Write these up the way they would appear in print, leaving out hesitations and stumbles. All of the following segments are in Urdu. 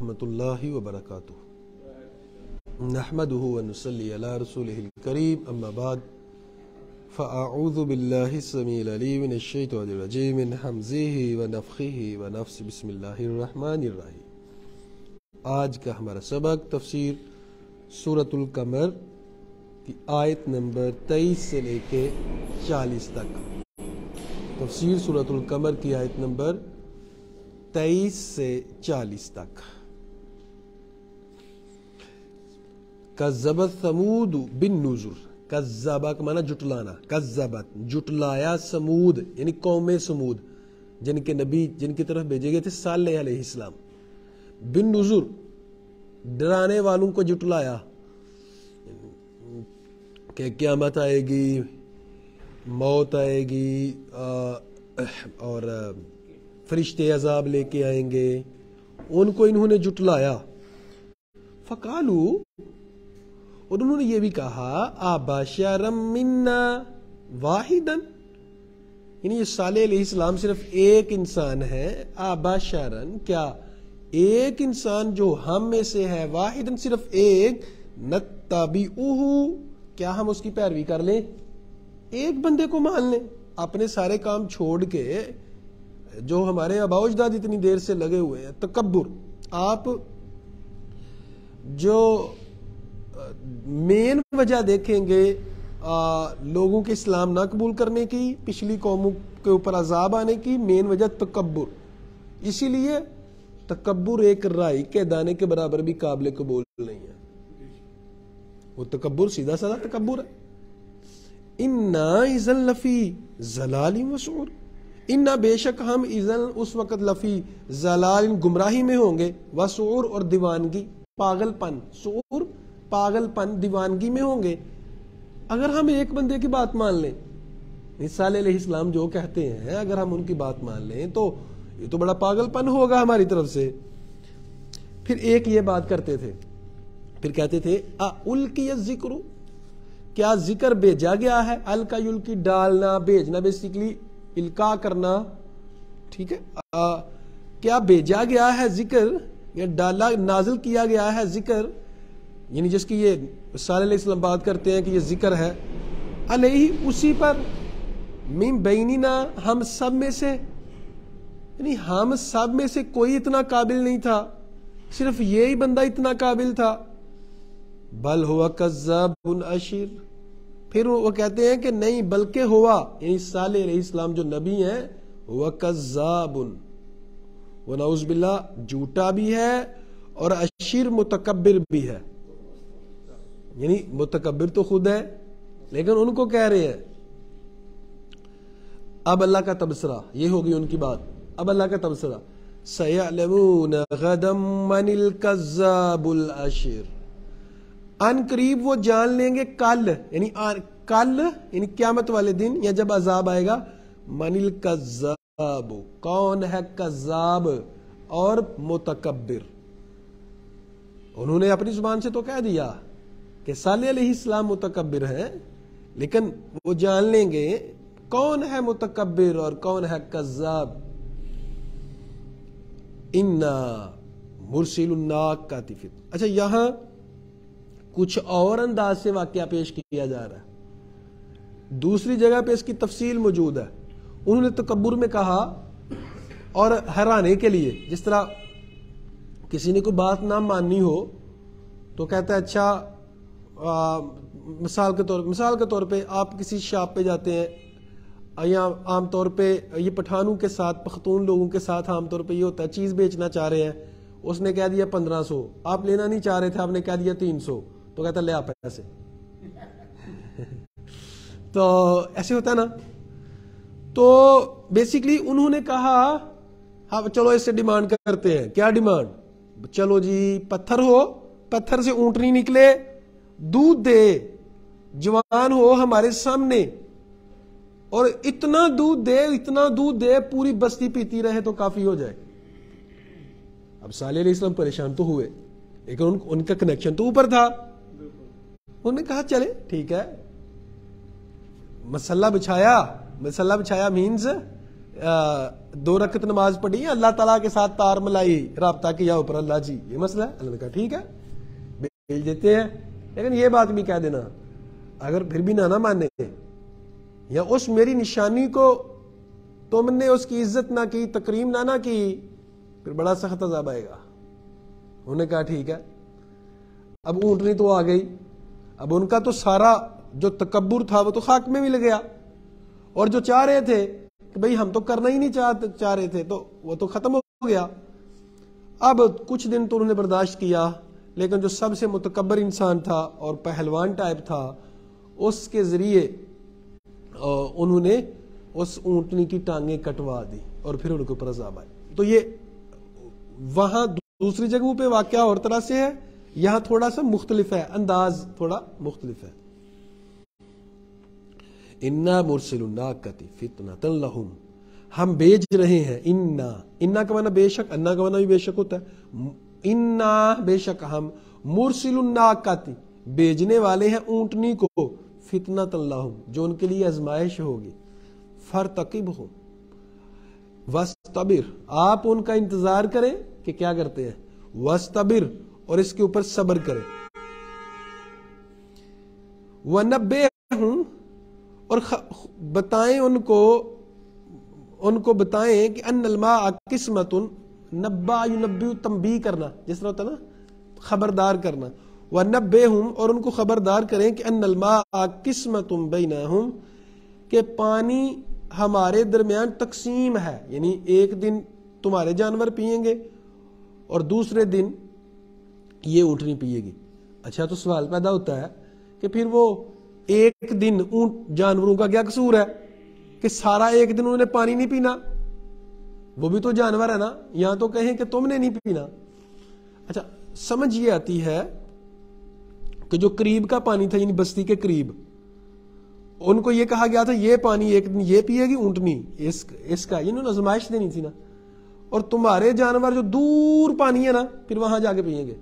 ورحمۃ اللہ وبرکاتہ نحمده ونصلی علی رسولہ الکریم اما بعد فاعوذ باللہ السمیع العلیم من الشیطان الرجیم من حمزہ ونفخہ ونفثہ بسم اللہ الرحمن الرحیم۔ آج کا ہمارا سبق تفسیر سورۃ القمر کی آیت نمبر 23 سے لے کے 40 تک۔ تفسیر سورۃ القمر کی آیت نمبر 23 سے 40 تک۔ کذبت ثمود بالنذر، کذبہ کا معنی جٹلانا، کذبت جٹلایا سمود یعنی قوم سمود جن کے نبی جن کی طرف بھیجے گئے تھے صالح علیہ السلام، بالنذر ڈرانے والوں کو جٹلایا کہ قیامت آئے گی، موت آئے گی اور فرشتے عذاب لے کے آئیں گے، ان کو انہوں نے جٹلایا۔ فقالو، اور انہوں نے یہ بھی کہا ابشرم منا واحدن، یعنی یہ صالح علیہ السلام صرف ایک انسان ہے، ابشرن کیا ایک انسان جو ہم میں سے ہے، واحدن صرف ایک، نتبعہ کیا ہم اس کی پیروی کر لیں، ایک بندے کو مان لیں، اپنے سارے کام چھوڑ کے جو ہمارے آباء و اجداد اتنی دیر سے لگے ہوئے ہیں، تکبر۔ آپ جو مین وجہ دیکھیں گے لوگوں کے اسلام نہ قبول کرنے کی، پچھلی قوموں کے اوپر عذاب آنے کی، مین وجہ تکبر۔ اسی لیے تکبر ایک رائی کے دانے کے برابر بھی قابل قبول نہیں ہے، وہ تکبر سیدھا سادہ تکبر ہے۔ اِنَّا اِذًا لَفِي ضَلَالٍ وَسُعُرٍ، اِنَّا بے شک ہم اِذًا اس وقت لفی ضلال گمراہی میں ہوں گے، وسعور اور دیوانگی، پاگل پن، سعور پاگل پن، دیوانگی میں ہوں گے۔ اگر ہم ایک بندے کی بات مان لیں، صالح علیہ السلام جو کہتے ہیں اگر ہم ان کی بات مان لیں تو یہ تو بڑا پاگل پن ہوگا ہماری طرف سے۔ پھر ایک یہ بات کرتے تھے، پھر کہتے تھے اُلقی الذکر، کیا ذکر بھیجا گیا ہے، القا یلقی ڈالنا، بھیجنا بیسیکلی القاء کرنا، ٹھیک ہے، کیا بھیجا گیا ہے ذکر یا ڈالا نازل کیا گیا ہے ذکر، یعنی جس کی یہ صالح علیہ السلام بات کرتے ہیں کہ یہ ذکر ہے، علیہ اسی پر، من بیننا ہم سب میں سے، یعنی ہم سب میں سے کوئی اتنا قابل نہیں تھا، صرف یہی بندہ اتنا قابل تھا، بل ہوا کذاب اشر، پھر وہ کہتے ہیں کہ نہیں بلکہ ہوا، یعنی صالح علیہ السلام جو نبی ہیں ہوا کذاب، ونعوذ باللہ جھوٹا بھی ہے اور اشر متکبر بھی ہے، یعنی متکبر تو خود ہے لیکن ان کو کہہ رہے ہیں۔ اب اللہ کا تبصرہ، یہ ہوگی ان کی بات، اب اللہ کا تبصرہ، سَيَعْلَمُونَ غَدًا مَنِ الْكَذَّابُ الْأَشِرُ، ان قریب وہ جان لیں گے کل، یعنی کل یعنی قیامت والے دن یا جب عذاب آئے گا، من الکذاب کون ہے کذاب اور متکبر۔ انہوں نے اپنی زبان سے تو کہہ دیا کہ صالح علیہ السلام متکبر ہیں، لیکن وہ جان لیں گے کون ہے متکبر اور کون ہے کذاب۔ انا مرسل الناقۃ، اچھا یہاں کچھ اور انداز سے واقعہ پیش کیا جا رہا ہے، دوسری جگہ پہ اس کی تفصیل موجود ہے۔ انہوں نے تکبر میں کہا اور ہرانے کے لیے، جس طرح کسی نے کوئی بات نہ ماننی ہو تو کہتا ہے اچھا مثال کے طور پہ آپ کسی شاپ پہ جاتے ہیں، یا عام طور پہ یہ پٹھانوں کے ساتھ، پختون لوگوں کے ساتھ عام طور پہ یہ ہوتا ہے، چیز بیچنا چاہ رہے ہیں، اس نے کہہ دیا 1500، آپ لینا نہیں چاہ رہے تھے، آپ نے کہہ دیا 300، تو کہتا لے آپ پیسے تو ایسے ہوتا ہے نا۔ تو بیسیکلی انہوں نے کہا ہاں چلو اس سے ڈیمانڈ کرتے ہیں، کیا ڈیمانڈ، چلو جی پتھر ہو، پتھر سے اونٹنی نکلے، دودھ دے، جوان ہو ہمارے سامنے، اور اتنا دودھ دے پوری بستی پیتی رہے تو کافی ہو جائے۔ اب صالح علیہ السلام پریشان تو ہوئے لیکن ان کا کنیکشن تو اوپر تھا، انہوں نے کہا چلے ٹھیک ہے، مسلح بچھایا مینز 2 رکعت نماز پڑھی, اللہ تعالیٰ کے ساتھ تار ملائی, رابطہ کیا اوپر اللہ جی, یہ مسئلہ ہے. اللہ نے کہا ٹھیک ہے بھیج دیتے ہیں, لیکن یہ بات بھی کہہ دینا اگر پھر بھی نہ مانے یا اس میری نشانی کو تم نے اس کی عزت نہ کی, تکریم نہ کی, پھر بڑا سخت عذاب آئے گا. انہوں نے کہا ٹھیک ہے. اب اونٹنی تو آ گئی, اب ان کا تو سارا جو تکبر تھا وہ تو خاک میں مل گیا, اور جو چاہ رہے تھے کہ بھئی ہم تو کرنا ہی نہیں چاہ رہے تھے تو وہ تو ختم ہو گیا. اب کچھ دن تو انہوں نے برداشت کیا, لیکن جو سب سے متکبر انسان تھا اور پہلوان ٹائپ تھا, اس کے ذریعے انہوں نے اس اونٹنی کی ٹانگیں کٹوا دی اور پھر ان کے اوپر عذاب آئے. تو یہ وہاں دوسری جگہوں پہ واقعہ اور طرح سے ہے, یہاں تھوڑا سا مختلف ہے, انداز تھوڑا مختلف ہے. انا مرسل الناقۃ فتنۃ لہم, ہم بھیج رہے ہیں. انا کا معنی بے شک, انا کا معنی بھی بے شک ہوتا ہے. انا بے شک ہم, مرسل الناقۃ بھیجنے والے ہیں اونٹنی کو, فتنۃ لہم جو ان کے لیے آزمائش ہوگی. فرتقبہم واصطبر, آپ ان کا انتظار کریں کہ کیا کرتے ہیں, واصطبر اور اس کے اوپر صبر کریں. وَنَبِّئْهُمْ اور بتائیں ان کو بتائیں کہ ان الماء قسمت, نبا ینبئ تنبیہ کرنا جس طرح ہوتا ہے نا, خبردار کرنا. وَنَبِّئْهُمْ اور ان کو خبردار کریں کہ ان الماء قسمت بینہم کہ پانی ہمارے درمیان تقسیم ہے, یعنی ایک دن تمہارے جانور پیئیں گے اور دوسرے دن یہ اونٹنی پیے گی. اچھا تو سوال پیدا ہوتا ہے کہ پھر وہ ایک دن اونٹ جانوروں کا کیا قصور ہے کہ سارا ایک دن انہوں نے پانی نہیں پینا, وہ بھی تو جانور ہے نا, یہاں تو کہیں کہ تم نے نہیں پینا. اچھا سمجھ یہ آتی ہے کہ جو قریب کا پانی تھا, یعنی بستی کے قریب, ان کو یہ کہا گیا تھا یہ پانی ایک دن یہ پیے گی اونٹنی اس کا, یہ آزمائش دینی تھی نا. اور تمہارے جانور جو دور پانی ہے نا, پھر وہاں جا کے پیئیں گے,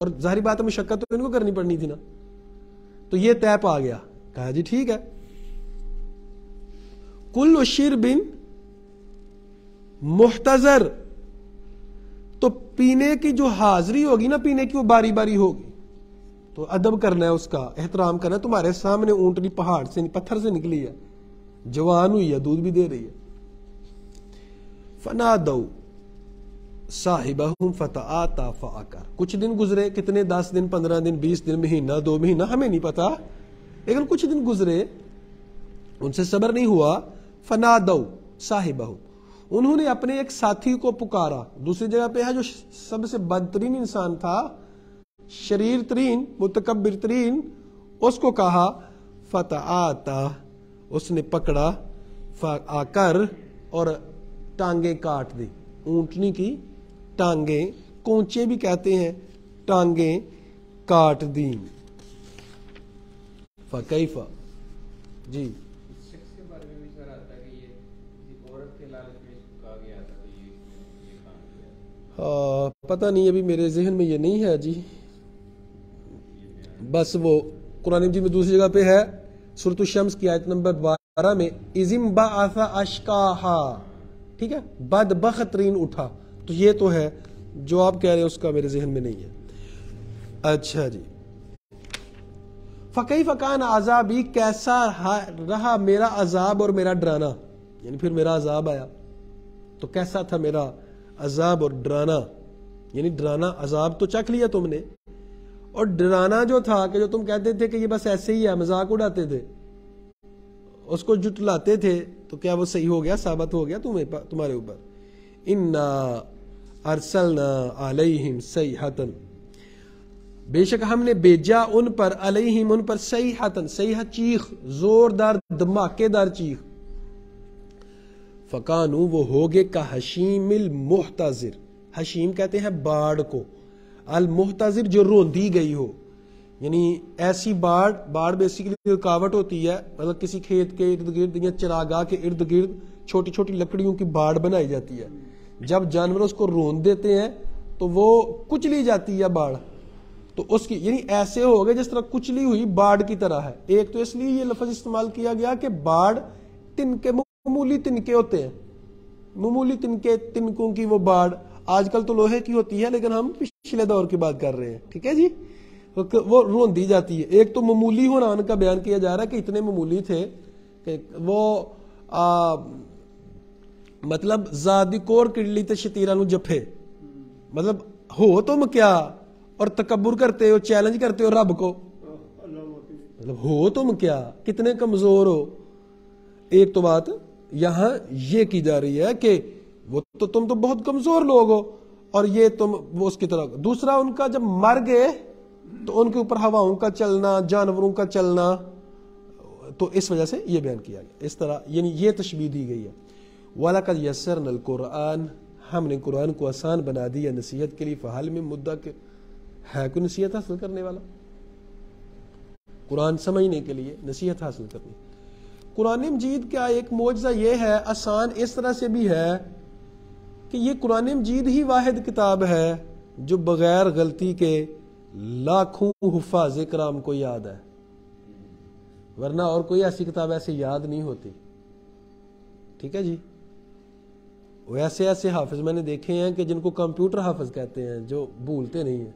اور ظاہری بات ہے مشقت تو ان کو کرنی پڑنی تھی نا. تو یہ طے آ گیا, کہا جی ٹھیک ہے. کل شرب محتضر, تو پینے کی جو حاضری ہوگی نا, پینے کی وہ باری باری ہوگی, تو ادب کرنا ہے, اس کا احترام کرنا ہے. تمہارے سامنے اونٹنی پہاڑ سے پتھر سے نکلی ہے, جوان ہوئی ہے, دودھ بھی دے رہی ہے. فنادوا صاحبہم فتعاطی فعقر, کچھ دن گزرے, کتنے, 10 دن 15 دن 20 دن, مہینہ 2 مہینہ, ہمیں نہیں پتا, لیکن کچھ دن گزرے, ان سے صبر نہیں ہوا. فنادوا صاحبہم, انہوں نے اپنے ایک ساتھی کو پکارا. دوسری جگہ پہ ہے جو سب سے بدترین انسان تھا, شریر ترین, متکبر ترین, اس کو کہا. فتعاطی, اس نے پکڑا, فعقر اور ٹانگیں کاٹ دی. اونٹنی کی ٹانگیں, کونچے بھی کہتے ہیں, ٹانگیں کاٹ دی. فکیف, جی شخص کے بارے میں بھی سر آتا ہے کہ یہ کسی عورت کے لالچ میں اس کو کہا گیا تھا تو یہ کام کیا. پتہ نہیں, ابھی میرے ذہن میں یہ نہیں ہے جی. بس وہ قرآن مجید میں دوسری جگہ پہ ہے, سورۃ الشمس کی آیت نمبر 12 میں, اذ انبعث اشقاہا, ٹھیک ہے, بدبخت ترین اٹھا. تو یہ تو ہے جو آپ کہہ رہے ہیں, اس کا میرے ذہن میں نہیں ہے. اچھا جی. فکیف کان عذابی, کیسا رہا میرا عذاب اور میرا ڈرانا, یعنی پھر میرا عذاب آیا تو کیسا تھا میرا عذاب اور ڈرانا. یعنی ڈرانا, عذاب تو چکھ لیا تم نے, اور ڈرانا جو تھا کہ جو تم کہتے تھے کہ یہ بس ایسے ہی ہے, مذاق اڑاتے تھے, اس کو جٹلاتے تھے, تو کیا وہ صحیح ہو گیا, ثابت ہو گیا تمہارے اوپر. انا ارسلنا علیہم صیحۃ, بے شک ہم نے بھیجا ان پر, علیہم ان پر, صیحۃ, صیحہ چیخ, زوردار دھماکے دار چیخ. فکانوا, وہ ہوگے کا حشیم المحتضر, حشیم کہتے ہیں باڑ کو, المحتضر جو روندی گئی ہو, یعنی ایسی باڑ بیسیکلی رکاوٹ ہوتی ہے, مطلب کسی کھیت کے ارد گرد یا چراگاہ کے ارد گرد چھوٹی چھوٹی لکڑیوں کی باڑ بنائی جاتی ہے. جب جانور اس کو روند دیتے ہیں تو وہ کچلی جاتی ہے باڑ, تو اس کی یعنی ایسے ہو گئے جس طرح کچلی ہوئی باڑ کی طرح ہے. ایک تو اس لیے یہ لفظ استعمال کیا گیا کہ باڑ تنکے, معمولی تنکے ہوتے ہیں, معمولی تنکوں کی وہ باڑ، آج کل تو لوہے کی ہوتی ہے لیکن ہم پچھلے دور کی بات کر رہے ہیں، ٹھیک ہے جی، وہ رون دی جاتی ہے۔ ایک تو معمولی ہونا ان کا بیان کیا جا رہا ہے کہ اتنے معمولی تھے کہ وہ مطلب زادی کور کڑلی تے شتیرا نو جفے، مطلب ہو تم کیا اور تکبر کرتے ہو، چیلنج کرتے ہو رب کو، مطلب ہو تم کیا، کتنے کمزور ہو۔ ایک تو بات یہاں یہ کی جا رہی ہے کہ وہ تو تم تو بہت کمزور لوگ ہو اور یہ تم وہ اس کی طرح۔ دوسرا ان کا جب مر گئے تو ان کے اوپر ہواؤں کا چلنا، جانوروں کا چلنا، تو اس وجہ سے یہ بیان کیا گیا اس طرح، یعنی یہ تشبیہ دی گئی ہے۔ وَلَقَدْ يَسَّرْنَا الْقُرْآنَ، ہم نے قرآن کو آسان بنا دیا نصیحت کے لیے، فَهَلْ مِن مُدَّكِرٍ، ہے کوئی نصیحت حاصل کرنے والا؟ قرآن سمجھنے کے لیے، نصیحت حاصل کرنی۔ قرآن مجید کا ایک معجزہ یہ ہے، آسان اس طرح سے بھی ہے کہ یہ قرآن مجید ہی واحد کتاب ہے جو بغیر غلطی کے لاکھوں حفاظ کرام کو یاد ہے، ورنہ اور کوئی ایسی کتاب ایسے یاد نہیں ہوتی، ٹھیک ہے جی۔ وہ ایسے ایسے حافظ میں نے دیکھے ہیں کہ جن کو کمپیوٹر حافظ کہتے ہیں، جو بھولتے نہیں ہیں،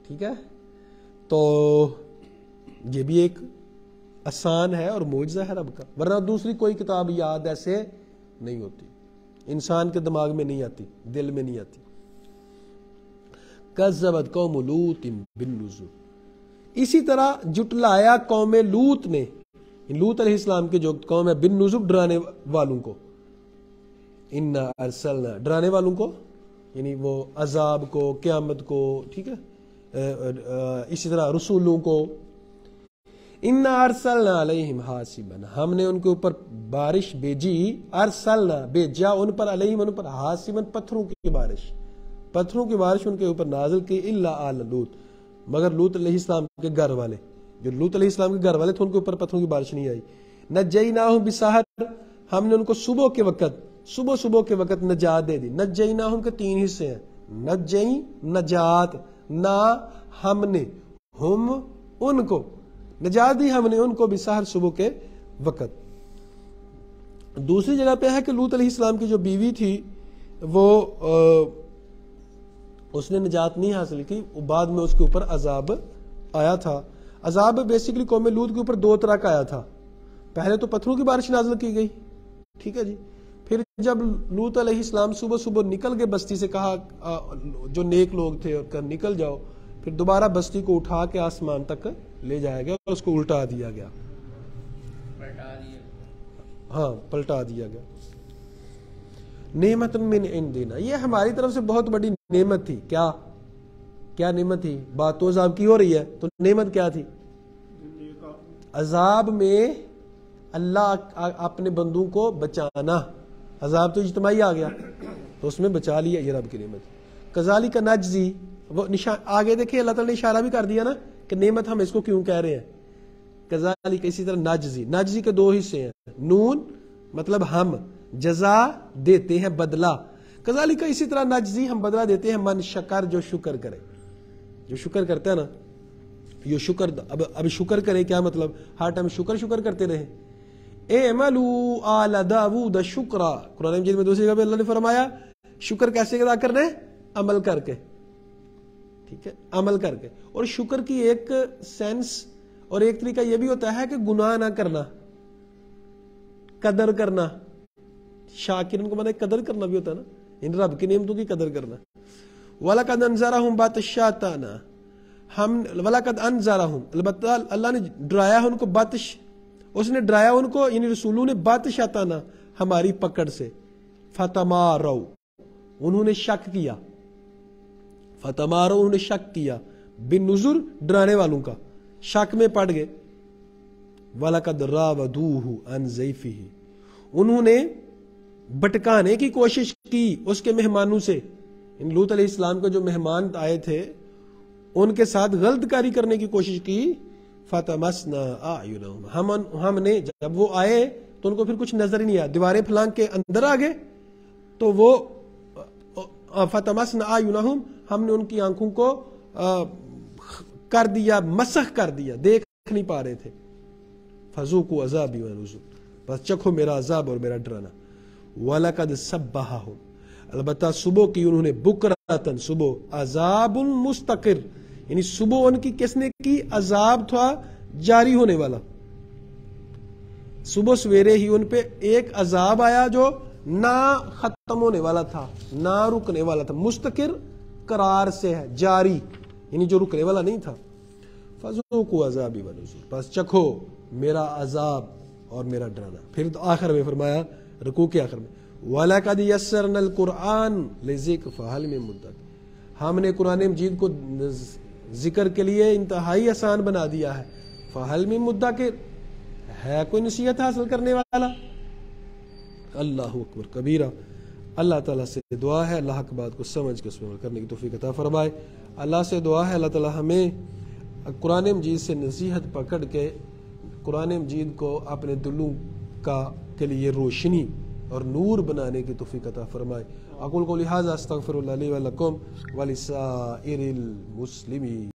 ٹھیک ہے۔ تو یہ بھی ایک آسان ہے اور معجزہ ہے رب کا، ورنہ دوسری کوئی کتاب یاد ایسے نہیں ہوتی، انسان کے دماغ میں نہیں آتی، دل میں نہیں آتی۔ کذبت قوم لوط بالنذر، اسی طرح جٹلایا قوم لوط نے، لوط علیہ السلام کی جو قوم ہے، بالنذر ڈرانے والوں کو، انا ارسلنا ڈرانے والوں کو، یعنی وہ عذاب کو، قیامت کو، ٹھیک ہے، اسی طرح رسولوں کو، انا ارسلنا علیہم حاسبا، ہم نے ان کے اوپر بارش بھیجی، ارسلنا بھیجا ان پر، علیہم ان پر، حاسبا پتھروں کی بارش، پتھروں کی بارش ان کے اوپر نازل کی، الا آل لوط، مگر لوط علیہ السلام کے گھر والے، جو لوط علیہ السلام کے گھر والے تھے ان کے اوپر پتھروں کی بارش نہیں آئی۔ نجیناہم بسحر، ہم نے ان کو صبح کے وقت نجات دے دی۔ نجیناہم کے 3 حصے ہیں، نجین نجات، نا ہم نے، ہم ان کو نجات دی ہم نے ان کو، بسحر صبح کے وقت۔ دوسری جگہ پہ ہے کہ لوط علیہ السلام کی جو بیوی تھی وہ اس نے نجات نہیں حاصل کی، بعد میں اس کے اوپر عذاب آیا تھا۔ عذاب بیسیکلی قوم لوط کے اوپر 2 طرح کا آیا تھا، پہلے تو پتھروں کی بارش نازل کی گئی، ٹھیک ہے جی، پھر جب لوط علیہ السلام صبح نکل گئے بستی سے، کہا جو نیک لوگ تھے اور کہ نکل جاؤ، پھر دوبارہ بستی کو اٹھا کے آسمان تک لے جایا گیا اور اس کو الٹا دیا گیا، ہاں پلٹا دیا گیا۔ نعمت من عندنا، یہ ہماری طرف سے بہت بڑی نعمت تھی۔ کیا نعمت تھی؟ بات تو عذاب کی ہو رہی ہے، تو نعمت کیا تھی؟ عذاب میں اللہ اپنے بندوں کو بچانا، عذاب تو اجتماعی آ گیا تو اس میں بچا لیا، یہ رب کی نعمت۔ کذالک نجزی، وہ نشان آگے دیکھیں اللہ تعالیٰ نے اشارہ بھی کر دیا نا کہ نعمت ہم اس کو کیوں کہہ رہے ہیں، کذالک، اسی طرح نجزی کے 2 حصے ہیں، نون مطلب ہم، جزا دیتے ہیں بدلہ، کذالک اسی طرح نجزی ہم بدلہ دیتے ہیں، من شکر جو شکر کرے، جو شکر کرتا ہے نا، یہ شکر، اب شکر کرے کیا مطلب؟ ہر ٹائم شکر کرتے رہے۔ اعملوا آل داود شکرا، قرآن مجید میں دوسری جگہ پہ اللہ نے فرمایا شکر کیسے ادا کرنا ہے؟ عمل کر کے، ٹھیک ہے، عمل کر کے۔ اور شکر کی ایک سینس اور ایک طریقہ یہ بھی ہوتا ہے کہ گناہ نہ کرنا، قدر کرنا، شاکرین کو مانا قدر کرنا بھی ہوتا ہے نا، ان رب کی نعمتوں کی قدر کرنا۔ وَلَقَدْ أَنذَرَهُمْ بَطْشَتَنَا، ہم وَلَقَدْ أَنذَرَهُمْ، البتہ اللہ نے ڈرایا ان کو، بطش، اس نے ڈرایا ان کو، یعنی رسولوں نے، بطشتنا ہماری پکڑ سے، فَتَمَارَوْا، انہوں نے شک کیا، فتمارو، انہوں نے شک کیا، بالنذر ڈرانے والوں کا، شک میں پڑ گئے۔ وَلَقَدْ رَاوَدُوهُ عَنْ ضَيْفِهِ، انہوں نے بٹکانے کی کوشش کی اس کے مہمانوں سے، ان لوط علیہ السلام کے جو مہمان آئے تھے ان کے ساتھ غلط کاری کرنے کی کوشش کی۔ فَتَمَسْنَا أَعْيُنَهُمْ، ہم نے جب وہ آئے تو ان کو پھر کچھ نظر ہی نہیں آیا، دیواریں پھلانگ کے اندر آ گئے تو وہ فَتَمَسْنَا أَعْيُنَهُمْ، ہم نے ان کی آنکھوں کو کر دیا، مسخ کر دیا، دیکھ نہیں پا رہے تھے۔ فَذُوقُوا عَذَابِي وَنُذُرِ، بس چکھو میرا عذاب اور میرا ڈرانا۔ وَلَقَدْ سَبَّحَهُمْ، البتہ صبح کی انہوں نے بکراتن، صبح، عذاب مستقر، یعنی صبح ان کی کس نے کی؟ عذاب تھا جاری ہونے والا، صبح سویرے ہی ان پہ ایک عذاب آیا جو نہ ختم ہونے والا تھا، نہ رکنے والا تھا، مستقر قرار سے ہے، جاری، یعنی جو رکنے والا نہیں تھا۔ فَذُوقُوا عَذَابِي وَنُذُرِ، بس چکھو میرا عذاب اور میرا ڈرانا۔ پھر تو آخر میں فرمایا، رکوع کے آخر میں، وَلَقَدْ يَسَّرْنَا الْقُرْآنَ لِلذِّكْرِ فَهَلْ مِن مُدَّكِرٍ، ہم نے قرآن مجید کو ذکر کے لیے انتہائی آسان بنا دیا ہے، فَهَلْ مِن مُدَّكِرٍ، ہے کوئی نصیحت حاصل کرنے والا؟ اللہ اکبر کبیرہ۔ اللہ تعالیٰ سے دعا ہے اللہ حق بات کو سمجھ کے اس میں عمل کرنے کی توفیق عطا فرمائے۔ اللہ سے دعا ہے اللہ تعالیٰ ہمیں قرآن مجید سے نصیحت پکڑ کے قرآن مجید کو اپنے دلوں کے لیے روشنی اور نور بنانے کی توفیق عطا فرمائے۔ اقول قولی ھذا استغفر اللہ لی ولکم ولسائر المسلمین۔